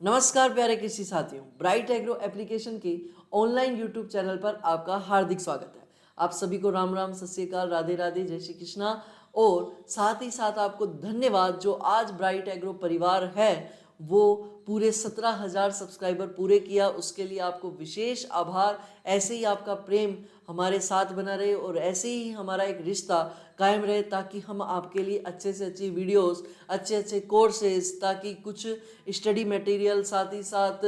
नमस्कार प्यारे कृषि साथियों, ब्राइट एग्रो एप्लीकेशन के ऑनलाइन यूट्यूब चैनल पर आपका हार्दिक स्वागत है। आप सभी को राम राम, सत श्री अकाल, राधे राधे, जय श्री कृष्णा। और साथ ही साथ आपको धन्यवाद जो आज ब्राइट एग्रो परिवार है वो पूरे 17,000 सब्सक्राइबर पूरे किया, उसके लिए आपको विशेष आभार। ऐसे ही आपका प्रेम हमारे साथ बना रहे और ऐसे ही हमारा एक रिश्ता कायम रहे ताकि हम आपके लिए अच्छे से अच्छी वीडियोस, अच्छे अच्छे कोर्सेज, ताकि कुछ स्टडी मटेरियल, साथ ही साथ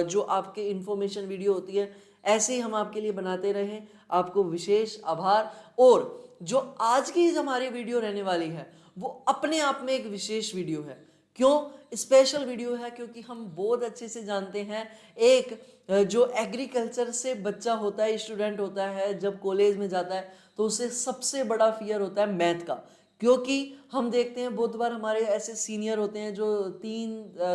जो आपके इंफॉर्मेशन वीडियो होती है ऐसे ही हम आपके लिए बनाते रहें। आपको विशेष आभार। और जो आज की हमारी वीडियो रहने वाली है वो अपने आप में एक विशेष वीडियो है। क्यों स्पेशल वीडियो है? क्योंकि हम बहुत अच्छे से जानते हैं एक जो एग्रीकल्चर से बच्चा होता है, स्टूडेंट होता है, जब कॉलेज में जाता है तो उसे सबसे बड़ा फियर होता है मैथ का। क्योंकि हम देखते हैं बहुत बार हमारे ऐसे सीनियर होते हैं जो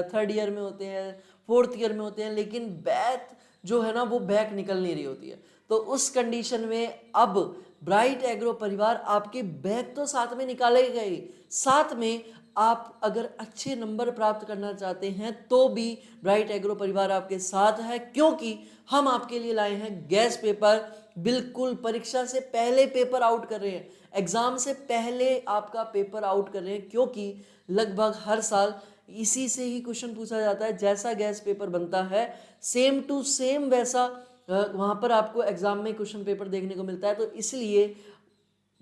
थर्ड ईयर में होते हैं, फोर्थ ईयर में होते हैं, लेकिन मैथ जो है ना वो बैक निकल नहीं रही होती है। तो उस कंडीशन में अब ब्राइट एग्रो परिवार आपके बैक तो साथ में निकालेगा ही, साथ में आप अगर अच्छे नंबर प्राप्त करना चाहते हैं तो भी ब्राइट एग्रो परिवार आपके साथ है। क्योंकि हम आपके लिए लाए हैं गैस पेपर, बिल्कुल परीक्षा से पहले पेपर आउट कर रहे हैं, एग्जाम से पहले आपका पेपर आउट कर रहे हैं। क्योंकि लगभग हर साल इसी से ही क्वेश्चन पूछा जाता है, जैसा गैस पेपर बनता है सेम टू सेम वैसा वहां पर आपको एग्जाम में क्वेश्चन पेपर देखने को मिलता है। तो इसलिए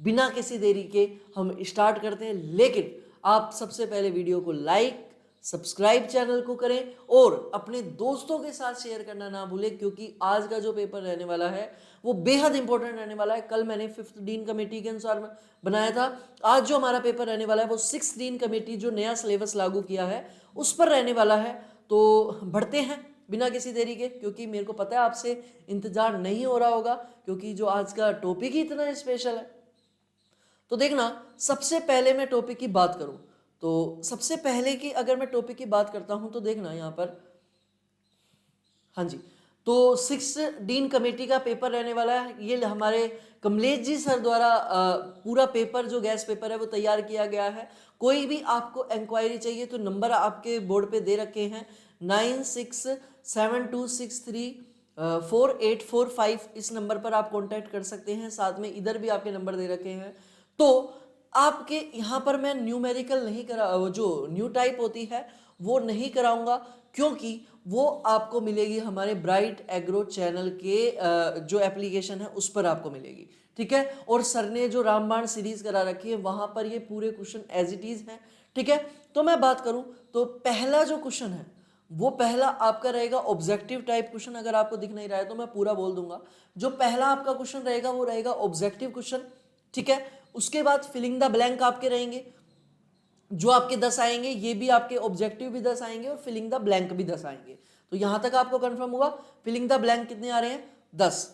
बिना किसी देरी के हम स्टार्ट करते हैं। लेकिन आप सबसे पहले वीडियो को लाइक, सब्सक्राइब चैनल को करें और अपने दोस्तों के साथ शेयर करना ना भूलें, क्योंकि आज का जो पेपर रहने वाला है वो बेहद इंपॉर्टेंट रहने वाला है। कल मैंने 5th डीन कमेटी के अनुसार बनाया था, आज जो हमारा पेपर रहने वाला है वो 6th डीन कमेटी जो नया सिलेबस लागू किया है उस पर रहने वाला है। तो बढ़ते हैं बिना किसी देरी के, क्योंकि मेरे को पता है आपसे इंतजार नहीं हो रहा होगा, क्योंकि जो आज का टॉपिक ही इतना स्पेशल है। तो देखना, सबसे पहले मैं टॉपिक की बात करूं तो सबसे पहले की अगर मैं टॉपिक की बात करता हूं तो देखना यहाँ पर, हाँ जी, तो 6 डीन कमेटी का पेपर रहने वाला है। ये हमारे कमलेश जी सर द्वारा पूरा पेपर जो गैस पेपर है वो तैयार किया गया है। कोई भी आपको इंक्वायरी चाहिए तो नंबर आपके बोर्ड पे दे रखे हैं 9672634845। इस नंबर पर आप कांटेक्ट कर सकते हैं। साथ में इधर भी आपके नंबर दे रखे हैं। तो आपके यहाँ पर मैं न्यूमेरिकल नहीं करा, वो जो न्यू टाइप होती है वो नहीं कराऊंगा, क्योंकि वो आपको मिलेगी हमारे ब्राइट एग्रो चैनल के जो एप्लीकेशन है उस पर आपको मिलेगी। ठीक है। और सर ने जो रामबाण सीरीज करा रखी है वहां पर ये पूरे क्वेश्चन एज इट इज हैं। ठीक है। तो मैं बात करूं तो पहला जो क्वेश्चन है वो पहला आपका रहेगा ऑब्जेक्टिव टाइप क्वेश्चन। अगर आपको दिख नहीं रहा है तो मैं पूरा बोल दूंगा। जो पहला आपका क्वेश्चन रहेगा वो रहेगा ऑब्जेक्टिव क्वेश्चन। ठीक है। उसके बाद फिलिंग द ब्लैंक आपके रहेंगे, जो आपके 10 आएंगे ये भी आपके ऑब्जेक्टिव भी 10 आएंगे और फिलिंग द ब्लैंक भी 10 आएंगे। तो यहां तक आपको कंफर्म हुआ। फिलिंग द ब्लैंक कितने आ रहे हैं? 10।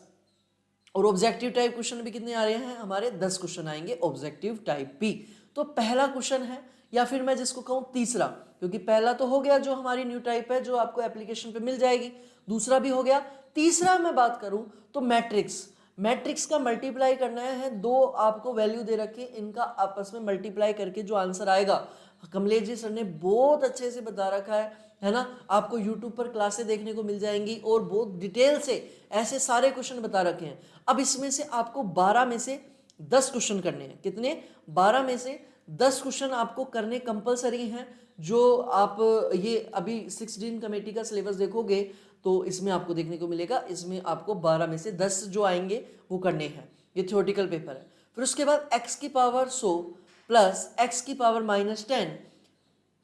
और ऑब्जेक्टिव टाइप क्वेश्चन भी कितने आ रहे हैं? हमारे 10 क्वेश्चन आएंगे ऑब्जेक्टिव टाइप भी। तो पहला क्वेश्चन है, या फिर मैं जिसको कहूं तीसरा, क्योंकि पहला तो हो गया जो हमारी न्यू टाइप है जो आपको एप्लीकेशन पे मिल जाएगी, दूसरा भी हो गया। तीसरा मैं बात करूं तो मैट्रिक्स। मैट्रिक्स का मल्टीप्लाई करना है, दो आपको वैल्यू दे रखे, इनका आपस में मल्टीप्लाई करके जो आंसर आएगा, कमलेश जी सर ने बहुत अच्छे से बता रखा है ना। आपको यूट्यूब पर क्लासें देखने को मिल जाएंगी और बहुत डिटेल से ऐसे सारे क्वेश्चन बता रखे हैं। अब इसमें से आपको 12 में से 10 क्वेश्चन करने हैं। कितने? 12 में से 10 क्वेश्चन आपको करने कंपलसरी हैं। जो आप ये अभी 16 कमेटी का सिलेबस देखोगे तो इसमें आपको देखने को मिलेगा, इसमें आपको 12 में से 10 जो आएंगे वो करने हैं। ये थ्योरेटिकल पेपर है। फिर उसके बाद x की पावर 100 प्लस x की power -10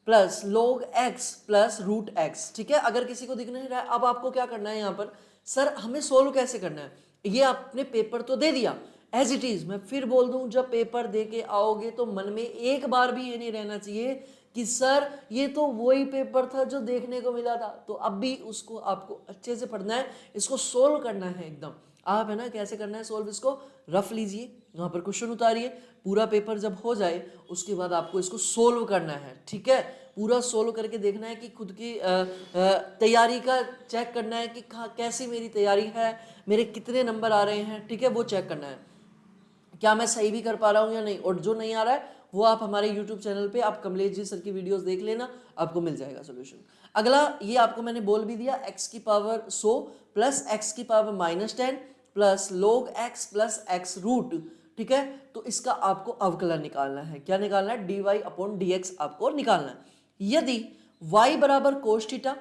plus log x plus root x। ठीक है। अगर किसी को दिख नहीं रहा है, अब आपको क्या करना है यहाँ पर, सर हमें सोल्व कैसे करना है? ये आपने पेपर तो दे दिया एज इट इज। मैं फिर बोल दूं, जब पेपर दे के आओगे तो मन में एक बार भी ये नहीं रहना चाहिए कि सर ये तो वही पेपर था जो देखने को मिला था। तो अब भी उसको आपको अच्छे से पढ़ना है, इसको सोल्व करना है एकदम। आप है ना कैसे करना है सोल्व, इसको रफ लीजिए, यहाँ पर क्वेश्चन उतारिए, पूरा पेपर जब हो जाए उसके बाद आपको इसको सोल्व करना है। ठीक है। पूरा सोल्व करके देखना है कि खुद की तैयारी का चेक करना है कि कैसी मेरी तैयारी है, मेरे कितने नंबर आ रहे हैं। ठीक है। वो चेक करना है क्या मैं सही भी कर पा रहा हूँ या नहीं। और जो नहीं आ रहा है वो आप हमारे YouTube चैनल पे आप कमलेश जी सर की वीडियोस देख लेना, आपको मिल जाएगा सोल्यूशन। अगला ये आपको मैंने बोल भी दिया, x की पावर 100 प्लस x की power -10 plus log x plus x root, ठीक है। तो इसका आपको अवकलन निकालना है। क्या निकालना है? dy अपॉन dx आपको निकालना है। यदि y बराबर कोस थीटा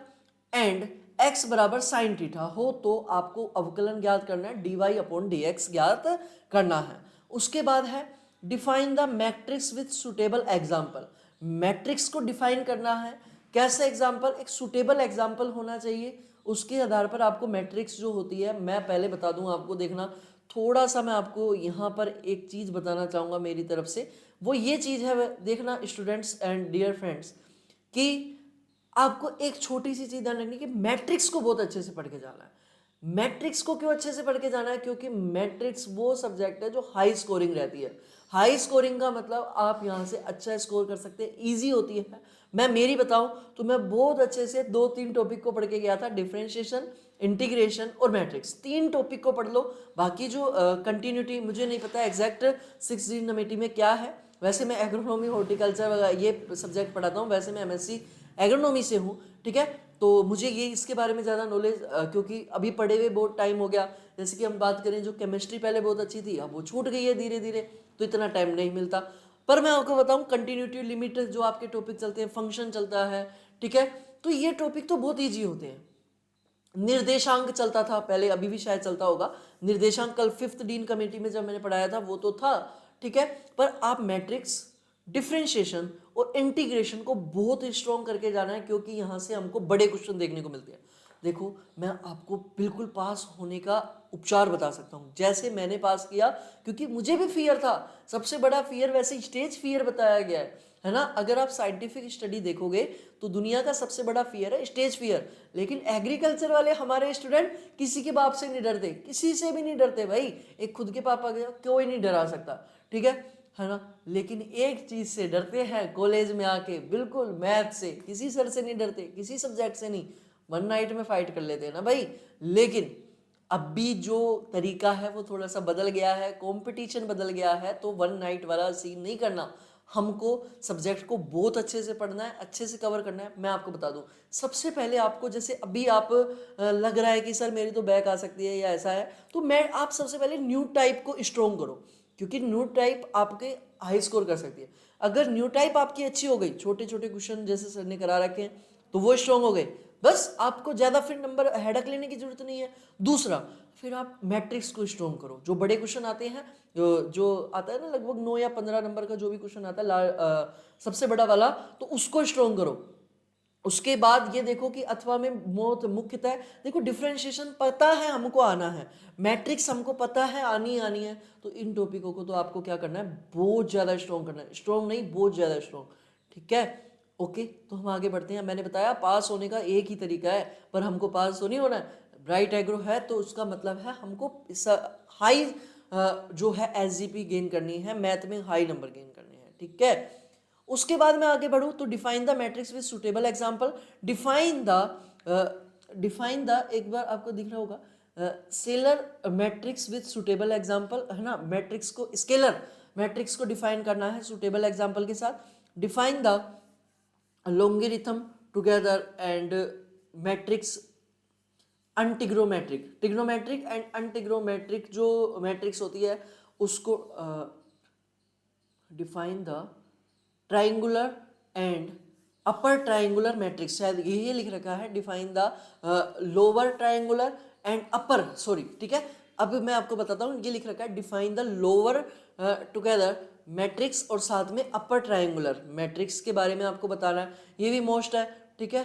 एंड x बराबर साइन थीटा हो तो आपको अवकलन ज्ञात करना है, dy अपॉन dx ज्ञात करना है। उसके बाद है define the matrix with suitable example. Matrix को डिफाइन करना है, कैसे एग्जाम्पल? एक सुटेबल एग्जाम्पल होना चाहिए, उसके आधार पर आपको मैट्रिक्स जो होती है, मैं पहले बता दूं आपको, देखना थोड़ा सा मैं आपको यहाँ पर एक चीज़ बताना चाहूँगा मेरी तरफ से, वो ये चीज़ है, देखना स्टूडेंट्स एंड डियर फ्रेंड्स, कि आपको एक छोटी सी चीज़ ध्यान रखनी कि मैट्रिक्स को बहुत अच्छे से पढ़ के जाना है। मैट्रिक्स को क्यों अच्छे से पढ़ के जाना है? क्योंकि मैट्रिक्स वो सब्जेक्ट है जो हाई स्कोरिंग रहती है। हाई स्कोरिंग का मतलब आप यहाँ से अच्छा स्कोर कर सकते हैं, ईजी होती है। मैं मेरी बताऊं तो मैं बहुत अच्छे से 2-3 टॉपिक को पढ़ के गया था, डिफरेंशिएशन, इंटीग्रेशन और मैट्रिक्स। 3 टॉपिक को पढ़ लो, बाकी जो कंटिन्यूटी मुझे नहीं पता एग्जैक्ट 6 डिग्नोमेट्री में क्या है। वैसे मैं एग्रोनॉमी, हॉर्टिकल्चर वगैरह ये सब्जेक्ट पढ़ाता हूँ, वैसे मैं एमएससी एग्रोनॉमी से हूँ, ठीक है। तो मुझे ये इसके बारे में ज़्यादा नॉलेज, क्योंकि अभी पढ़े हुए बहुत टाइम हो गया। जैसे कि हम बात करें, जो केमिस्ट्री पहले बहुत अच्छी थी, अब वो छूट गई है धीरे धीरे, तो इतना टाइम नहीं मिलता। पर मैं आपको बताऊं, कंटिन्यूटी, लिमिट, जो आपके टॉपिक चलते हैं, फंक्शन चलता है, ठीक है, तो ये टॉपिक तो बहुत ईजी होते हैं। निर्देशांक चलता था पहले, अभी भी शायद चलता होगा निर्देशांक, कल 5th डीन कमेटी में जब मैंने पढ़ाया था वो तो था, ठीक है। पर आप मैट्रिक्स, डिफरेंशिएशन और इंटीग्रेशन को बहुत स्ट्रॉन्ग करके जाना है, क्योंकि यहाँ से हमको बड़े क्वेश्चन देखने को मिलते हैं। देखो, मैं आपको बिल्कुल पास होने का उपचार बता सकता हूँ, जैसे मैंने पास किया, क्योंकि मुझे भी फियर था। सबसे बड़ा फियर वैसे स्टेज फियर बताया गया है ना। अगर आप साइंटिफिक स्टडी देखोगे तो दुनिया का सबसे बड़ा फियर है स्टेज फियर। लेकिन एग्रीकल्चर वाले हमारे स्टूडेंट किसी के बाप से नहीं डरते, किसी से भी नहीं डरते भाई। एक खुद के पापा का कोई नहीं डरा सकता, ठीक है ना। लेकिन एक चीज से डरते हैं कॉलेज में आके, बिल्कुल मैथ से। किसी सर से नहीं डरते, किसी सब्जेक्ट से नहीं, वन नाइट में फाइट कर लेते हैं ना भाई। लेकिन अब भी जो तरीका है वो थोड़ा सा बदल गया है, कंपटीशन बदल गया है, तो वन नाइट वाला सीन नहीं करना। हमको सब्जेक्ट को बहुत अच्छे से पढ़ना है, अच्छे से कवर करना है। मैं आपको बता दूं, सबसे पहले आपको, जैसे अभी आप लग रहा है कि सर मेरी तो बैक आ सकती है या ऐसा है, तो मैं आप सबसे पहले न्यू टाइप को स्ट्रॉन्ग करो, क्योंकि न्यू टाइप आपके हाई स्कोर कर सकती है। अगर न्यू टाइप आपकी अच्छी हो गई, छोटे छोटे क्वेश्चन जैसे सर ने करा रखे हैं, तो वो स्ट्रॉन्ग हो गए, बस आपको ज़्यादा फिर नंबर हेडक लेने की जरूरत नहीं है। दूसरा, फिर आप मैट्रिक्स को स्ट्रॉन्ग करो। जो बड़े क्वेश्चन आते हैं, जो आता है ना लगभग 9 या 15 नंबर का जो भी क्वेश्चन आता है, सबसे बड़ा वाला, तो उसको स्ट्रॉन्ग करो। उसके बाद ये देखो कि अथवा में मुख्यतः देखो, डिफरेंशिएशन पता है हमको आना है, मैट्रिक्स हमको पता है आनी आनी है, तो इन टॉपिकों को तो आपको क्या करना है, बहुत ज़्यादा स्ट्रॉन्ग करना है। स्ट्रॉन्ग नहीं, बहुत ज़्यादा स्ट्रॉन्ग, ठीक है। ओके, तो हम आगे बढ़ते हैं। मैंने बताया पास होने का एक ही तरीका है, पर हमको पास तो नहीं होना है। ब्राइट एग्रो है तो उसका मतलब है हमको हाई जो है एसजीपी गेन करनी है, मैथ में हाई नंबर गेन करने हैं, ठीक है। उसके बाद मैं आगे बढ़ूं तो define the matrix with suitable example. Define the एक बार आपको दिख रहा होगा, scalar matrix with suitable example, है ना। मैट्रिक्स को, स्केलर मैट्रिक्स को डिफाइन करना है सुटेबल एग्जांपल के साथ। Define the logarithm together and matrix अनटिग्रोमेट्रिक, ट्रिग्नोमेट्रिक एंड अनटिग्रोमेट्रिक जो मैट्रिक्स होती है उसको define the triangular and upper triangular matrix, शायद ये लिख रखा है, define the lower triangular and upper, sorry, ठीक है। अब मैं आपको बताता हूँ, ये लिख रखा है define the lower together matrix और साथ में अपर ट्राइंगुलर मैट्रिक्स के बारे में आपको बताना है। ये भी मोस्ट है, ठीक है।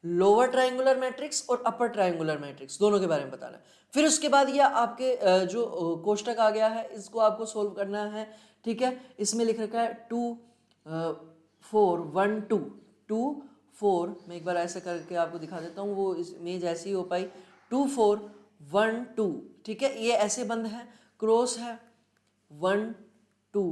लोअर ट्राइंगुलर मैट्रिक्स और अपर ट्राइंगुलर मैट्रिक्स दोनों के बारे में बताना है। फिर उसके बाद ये आपके जो कोष्टक आ गया है, इसको आपको सोल्व करना है, ठीक है। इसमें लिख रखा है 2 4 1 2 2 4, मैं एक बार ऐसे करके आपको दिखा देता हूँ, वो इमेज ऐसी हो पाई, 2 4 1 2, ठीक है। ये ऐसे बंद है, क्रॉस है, 1 2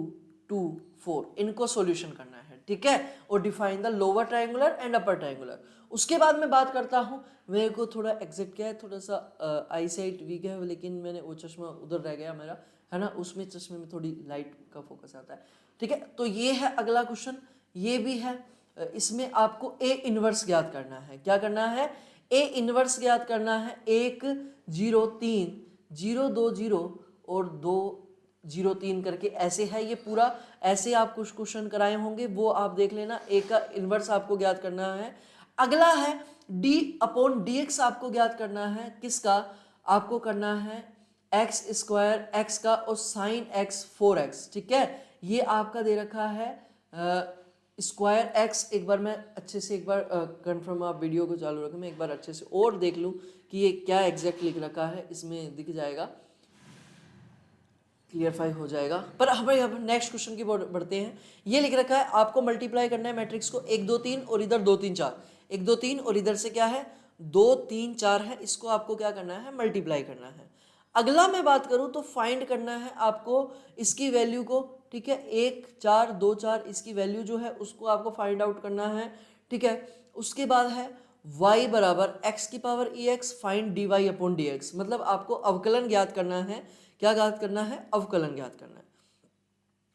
2 4, इनको सॉल्यूशन करना है, ठीक है। और define the lower triangular and upper triangular. उसके बाद मैं बात करता हूँ, मेरे को थोड़ा एग्जैक्ट क्या है, थोड़ा सा आई साइट वीक है, लेकिन मैंने वो चश्मा उधर रह गया मेरा, है ना, उसमें चश्मे में थोड़ी लाइट का फोकस आता है, ठीक है। तो ये है अगला क्वेश्चन, ये भी है इसमें आपको ए इनवर्स ज्ञात करना है। क्या करना है? ए इनवर्स ज्ञात करना है। 1 0 3 0 2 0 और 2 0 3 करके ऐसे है ये पूरा। ऐसे आप कुछ क्वेश्चन कराए होंगे, वो आप देख लेना। ए का इनवर्स आपको ज्ञात करना है। अगला है डी अपॉन डी एक्स आपको ज्ञात करना है। किसका? आपको करना है एक्स स्क्वायर एक्स का और साइन एक्स 4x। ठीक है, ये आपका दे रखा है स्क्वायर एक्स। एक बार मैं अच्छे से एक बार कंफर्म, आप वीडियो को चालू रखें, मैं एक बार अच्छे से और देख लूँ कि ये क्या एग्जैक्ट लिख रखा है। इसमें दिख जाएगा, क्लियरफाई हो जाएगा। पर हमारे अब नेक्स्ट क्वेश्चन की बढ़ते हैं। ये लिख रखा है आपको मल्टीप्लाई करना है मैट्रिक्स को 1 2 3 और इधर 2 3 4, 1 2 3 और इधर से क्या है 2 3 4 है। इसको आपको क्या करना है? मल्टीप्लाई करना है। अगला मैं बात करूं तो फाइंड करना है आपको इसकी वैल्यू को। ठीक है, 1 4 2 4 इसकी वैल्यू जो है उसको आपको फाइंड आउट करना है। ठीक है, उसके बाद है y बराबर x की power ex find dy upon dx, मतलब आपको अवकलन ज्ञात करना है। क्या ज्ञात करना है? अवकलन ज्ञात करना है।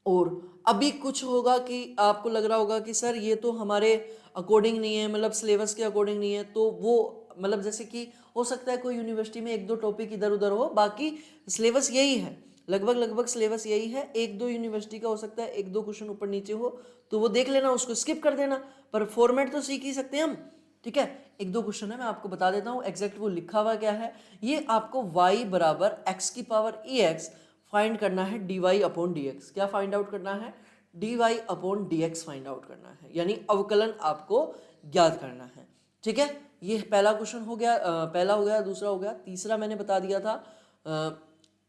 और अभी कुछ होगा कि आपको लग रहा होगा कि सर ये तो हमारे अकॉर्डिंग नहीं है, मतलब सिलेबस के अकॉर्डिंग नहीं है, तो वो मतलब जैसे कि हो सकता है कोई यूनिवर्सिटी में 1 2 टॉपिक इधर उधर हो, बाकी सिलेबस यही है, लगभग सिलेबस यही है। 1 2 यूनिवर्सिटी का हो सकता है 1 2 क्वेश्चन ऊपर नीचे हो, तो वो देख लेना, उसको स्किप कर देना, पर फॉर्मेट तो सीख ही सकते हैं हम। ठीक है, 1 2 क्वेश्चन है, मैं आपको बता देता हूँ एग्जैक्ट वो लिखा हुआ क्या है। ये आपको y बराबर x की पावर ex फाइंड करना है dy अपॉन dx। क्या फाइंड आउट करना है? dy upon dx find out करना है, यानी अवकलन आपको ज्ञात करना है। ठीक है, ये पहला क्वेश्चन हो गया, पहला हो गया, दूसरा हो गया, तीसरा मैंने बता दिया था,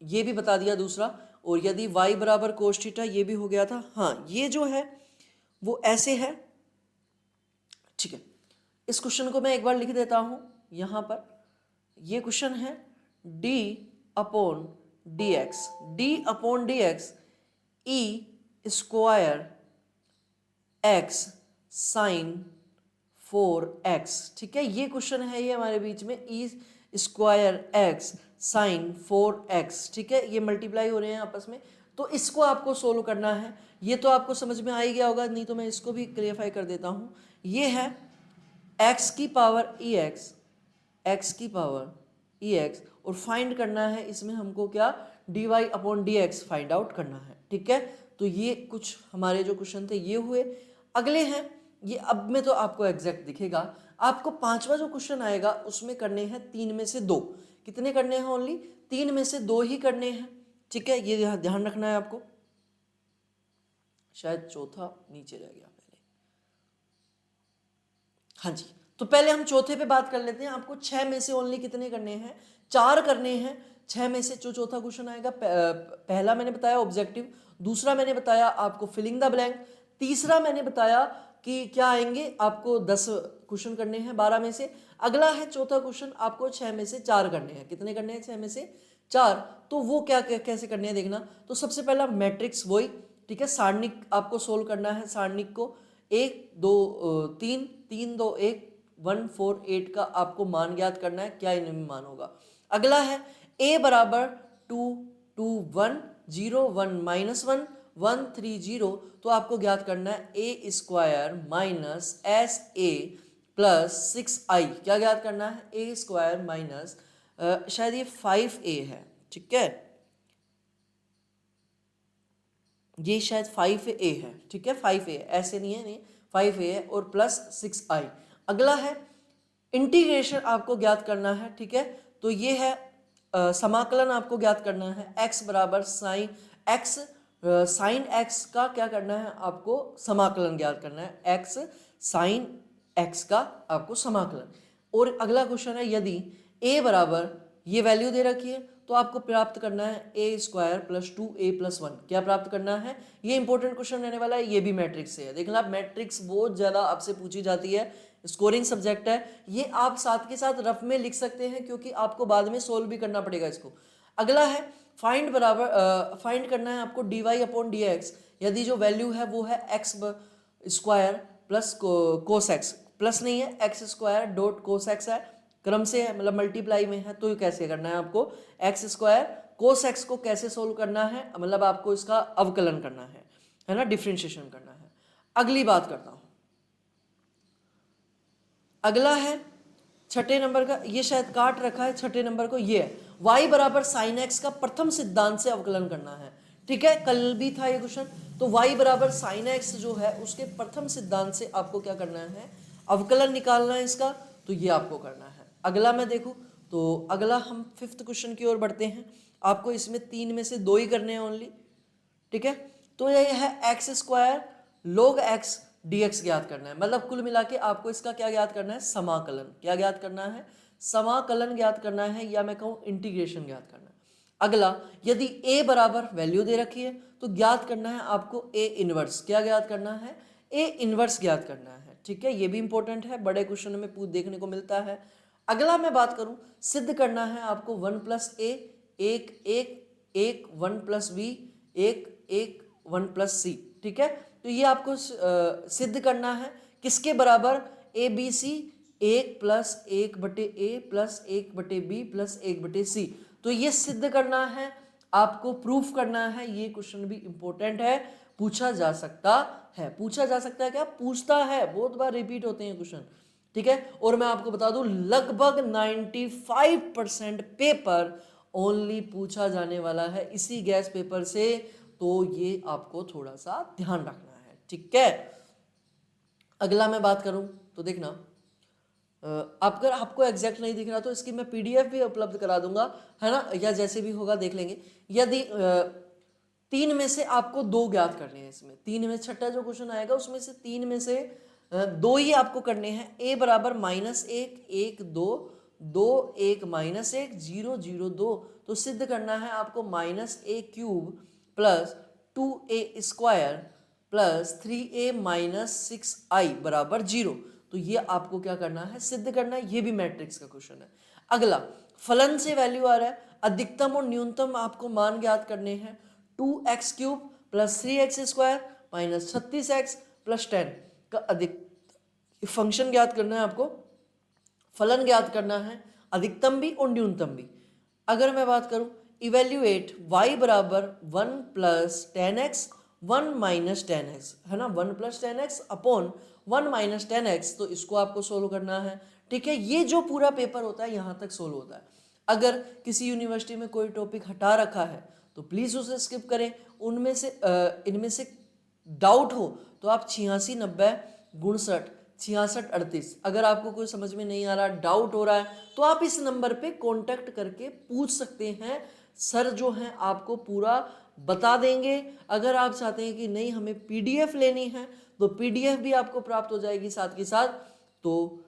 ये भी बता दिया दूसरा। और यदि y बराबर कोस थीटा, ये भी हो गया था। हाँ, ये जो है वो ऐसे है। ठीक है, इस क्वेश्चन को मैं एक बार लिख देता हूं यहां पर। ये क्वेश्चन है d upon dx, d upon dx e square x sine 4x। ठीक है, ये क्वेश्चन है, ये हमारे बीच में e square x sine 4x। ठीक है, ये मल्टीप्लाई हो रहे हैं आपस में, तो इसको आपको सोल्व करना है। ये तो आपको समझ में आ ही गया होगा, नहीं तो मैं इसको भी क्लियरफाई कर देता हूँ। ये है x की पावर ex, x की पावर ex, और फाइंड करना है इसमें हमको क्या? dy upon dx find out करना है। ठीक है, तो ये कुछ हमारे जो क्वेश्चन थे ये हुए। अगले हैं ये, अब में तो आपको एग्जैक्ट दिखेगा। आपको पांचवा जो क्वेश्चन आएगा उसमें करने हैं 3 में से 2। कितने करने हैं? ओनली 3 में से 2 ही करने हैं। ठीक है, ये ध्यान रखना है आपको। शायद चौथा नीचे रह गया पहले। हाँ जी, तो पहले हम चौथे पे बात कर लेते हैं। आपको 6 में से ओनली कितने करने हैं? 4 करने हैं। 6 में से जो चौथा क्वेश्चन आएगा, पहला मैंने बताया ऑब्जेक्टिव, दूसरा मैंने बताया आपको फिलिंग द ब्लैंक, तीसरा मैंने बताया कि क्या आएंगे, आपको 10 क्वेश्चन करने हैं 12 में से। अगला है चौथा क्वेश्चन, आपको 6 में से 4 करने हैं। कितने करने हैं? 6 में से 4। तो वो क्या कैसे करने हैं देखना। तो सबसे पहला मैट्रिक्स वही, ठीक है, सारणिक आपको सोल्व करना है। सारणिक को 1 2 3 3 2 1 1 4 8 का आपको मान ज्ञात करना है, क्या इनमें मान होगा। अगला है a बराबर 2 2 1 0 1 माइनस 1 1 3 0, तो आपको ज्ञात करना है A square minus S A plus 6i। क्या ज्ञात करना है? ए स्क्वायर माइनस शायद ये 5a है। ठीक है, ये शायद 5a है। ठीक है, 5a ऐसे नहीं है, नहीं 5a है, और प्लस 6i। अगला है इंटीग्रेशन आपको ज्ञात करना है। ठीक है, तो ये है समाकलन आपको ज्ञात करना है। x बराबर साइन x, साइन x का क्या करना है? आपको समाकलन ज्ञात करना है। x साइन x का आपको समाकलन। और अगला क्वेश्चन है, यदि a बराबर ये वैल्यू दे रखी है तो आपको प्राप्त करना है A square plus 2a plus 1। क्या प्राप्त करना है? ये इंपॉर्टेंट क्वेश्चन रहने वाला है, ये भी मैट्रिक्स से है। देखना, आप मैट्रिक्स बहुत ज्यादा आपसे पूछी जाती है, स्कोरिंग सब्जेक्ट है ये। आप साथ के साथ रफ में लिख सकते हैं, क्योंकि आपको बाद में सोल्व भी करना पड़ेगा इसको। अगला है फाइंड बराबर फाइंड करना है आपको dy अपॉन dx, यदि जो वैल्यू है वो है x square plus cos x, plus नहीं है, x square dot cos x है, क्रम से है, मतलब मल्टीप्लाई में है। तो कैसे करना है आपको? एक्स स्क्वायर कोस एक्स को कैसे सोल्व करना है? मतलब आपको इसका अवकलन करना है ना, डिफ्रेंशिएशन करना है। अगली बात करता हूं, अगला है छठे नंबर का, ये शायद काट रखा है छठे नंबर को, ये है y बराबर साइन एक्स का प्रथम सिद्धांत से अवकलन करना है। ठीक है, कल भी था ये क्वेश्चन। तो y बराबर साइन एक्स जो है उसके प्रथम सिद्धांत से आपको क्या करना है, अवकलन निकालना है इसका, तो ये आपको करना है। अगला मैं देखूं तो अगला हम फिफ्थ क्वेश्चन की ओर बढ़ते हैं। आपको इसमें 3 में से 2 ही करने हैं ओनली। ठीक है, तो ये है x square log x dx ज्ञात करना है। मतलब कुल मिला के आपको इसका क्या ज्ञात करना है, समाकलन। क्या ज्ञात करना है, समाकलन ज्ञात करना है, या मैं कहूँ इंटीग्रेशन ज्ञात करना है। अगला, यदि a बराबर वैल्यू दे रखी है तो ज्ञात करना है आपको a इनवर्स। क्या ज्ञात करना है, a इनवर्स ज्ञात करना है। ठीक है, ये भी इंपॉर्टेंट है, बड़े क्वेश्चन में पूछ देखने को मिलता है। अगला मैं बात करूं, सिद्ध करना है आपको 1 प्लस ए, एक एक एक 1 प्लस बी, एक एक 1 प्लस सी। ठीक है, तो ये आपको सिद्ध करना है किसके बराबर, ए बी सी, 1 प्लस 1 बटे ए प्लस 1 बटे बी प्लस 1 बटे सी। तो ये सिद्ध करना है आपको, प्रूफ करना है। ये क्वेश्चन भी इंपॉर्टेंट है, पूछा जा सकता है। पूछा जा सकता है क्या, पूछता है, बहुत बार रिपीट होते हैं क्वेश्चन। ठीक है, और मैं आपको बता दूं लगभग 95% पेपर ओनली पूछा जाने वाला है इसी गैस पेपर से। तो ये आपको थोड़ा सा ध्यान रखना है। ठीक है, अगला मैं बात करूं तो देखना, अगर आपको एग्जैक्ट नहीं दिख रहा तो इसकी मैं पीडीएफ भी उपलब्ध करा दूंगा, है ना, या जैसे भी होगा देख लेंगे। यदि 3 में से आपको 2 ज्ञात करने हैं, इसमें 3 में छठा जो क्वेश्चन आएगा उसमें से 3 में से 2 ही आपको करने हैं। a बराबर -1 1 2 2 1 -1 0 0 2। तो सिद्ध करना है आपको -a cube plus 2a square plus 3a minus 6i बराबर 0। तो ये आपको क्या करना है, सिद्ध करना है। ये भी मैट्रिक्स का क्वेश्चन है। अगला, फलन से वैल्यू आ रहा है, अधिकतम और न्यूनतम आपको मान ज्ञात करने हैं। 2x cube plus 3x square minus 36x plus 10 का अधिक फंक्शन ज्ञात करना है आपको, फलन ज्ञात करना है, अधिकतम भी और न्यूनतम भी। अगर मैं बात करूं, इवेल्युएट y बराबर 1 प्लस 10x 1 माइनस 10x, है ना, 1 plus 10x upon 1 minus 10x। तो इसको आपको सोल्व करना है। ठीक है, ये जो पूरा पेपर होता है यहाँ तक सोल्व होता है। अगर किसी यूनिवर्सिटी में कोई टॉपिक हटा रखा है तो प्लीज़ उसे स्किप करें। उनमें से इनमें से डाउट हो तो आप 86 90 59 66 38, अगर आपको कोई समझ में नहीं आ रहा, डाउट हो रहा है, तो आप इस नंबर पे कांटेक्ट करके पूछ सकते हैं। सर जो हैं आपको पूरा बता देंगे। अगर आप चाहते हैं कि नहीं हमें पीडीएफ लेनी है तो पीडीएफ भी आपको प्राप्त हो जाएगी साथ के साथ। तो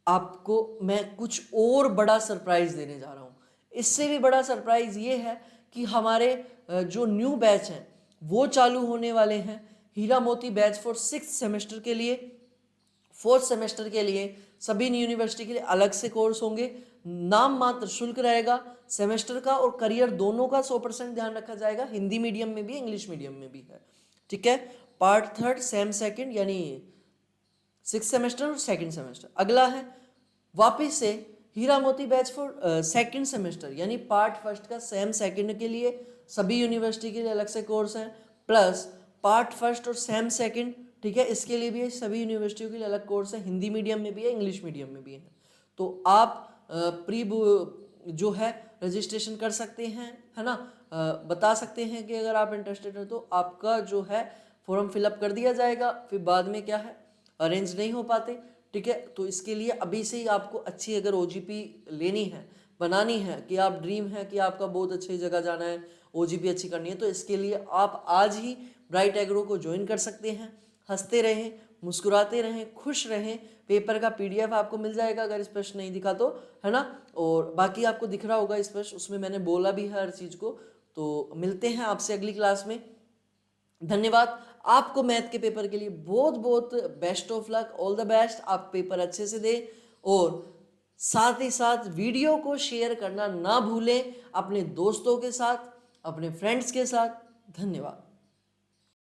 आपको मैं कुछ और बड़ा सरप्राइज देने जा रहा हूँ। इससे भी बड़ा सरप्राइज ये है कि हमारे जो न्यू बैच हैं वो चालू होने वाले हैं। हीरा मोती बैच फॉर 6th सेमेस्टर के लिए, 4th सेमेस्टर के लिए, सभी यूनिवर्सिटी के लिए अलग से कोर्स होंगे। नाम मात्र शुल्क रहेगा सेमेस्टर का और करियर दोनों का 100% ध्यान रखा जाएगा। हिंदी मीडियम में भी, इंग्लिश मीडियम में भी है। ठीक है, पार्ट 3rd सेम 2nd यानी 6th सेमेस्टर और 2nd सेमेस्टर। अगला है वापिस से हीरा मोती बैच फॉर 2nd सेमेस्टर यानी पार्ट 1st का सेम 2nd के लिए सभी यूनिवर्सिटी के लिए अलग से कोर्स है, प्लस पार्ट 1st और सेम 2nd। ठीक है, इसके लिए भी सभी यूनिवर्सिटियों के लिए अलग कोर्स है। हिंदी मीडियम में भी है, इंग्लिश मीडियम में भी है। तो आप प्री जो है रजिस्ट्रेशन कर सकते हैं, है ना, बता सकते हैं कि अगर आप इंटरेस्टेड हो तो आपका जो है फॉर्म फिलअप कर दिया जाएगा। फिर बाद में क्या है, अरेंज नहीं हो पाते। ठीक है, तो इसके लिए अभी से ही आपको अच्छी अगर ओजीपी लेनी है, बनानी है, कि आप ड्रीम है कि आपका बहुत अच्छी जगह जाना है, ओजीपी अच्छी करनी है, तो इसके लिए आप आज ही ब्राइट एग्रो को ज्वाइन कर सकते हैं। हंसते रहें, मुस्कुराते रहें, खुश रहें। पेपर का पीडीएफ आपको मिल जाएगा अगर स्पष्ट नहीं दिखा तो, है ना, और बाकी आपको दिख रहा होगा स्पष्ट, उसमें मैंने बोला भी है हर चीज़ को। तो मिलते हैं आपसे अगली क्लास में। धन्यवाद। आपको मैथ के पेपर के लिए बहुत बहुत best of luck, all the best. आप पेपर अच्छे से दें और साथ ही साथ वीडियो को शेयर करना ना भूलें अपने दोस्तों के साथ, अपने फ्रेंड्स के साथ। धन्यवाद।